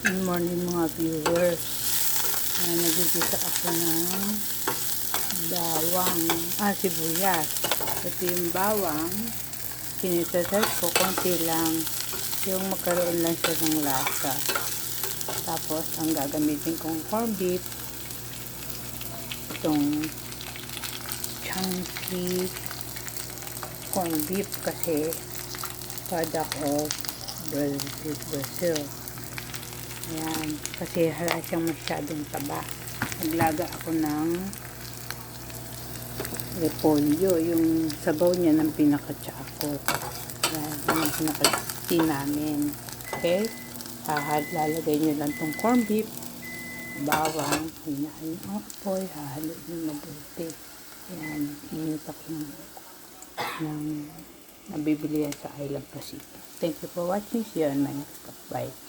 Good morning mga viewers. Nagigisa ako ng bawang, sibuyas. Ito yung bawang. Sinisasal ko konti lang yung magkaroon lang siya ng lasa. Tapos ang gagamitin kong corned beef, itong chunky corned beef kasi product of Brazil. Ayan, kasi hala siyang masyadong taba. Naglaga ako ng repolyo, yung sabaw niya ng pinaka-tsako. Ayan, yung pinaka-tea namin. Okay? Lalagay niyo lang tong corned beef, bawang, hinaan yung apoy, hahalo niyo mabuti. Ayan, init ako ng nabibili yan sa Island Pacific. Thank you for watching. See you on my next vlog. Bye.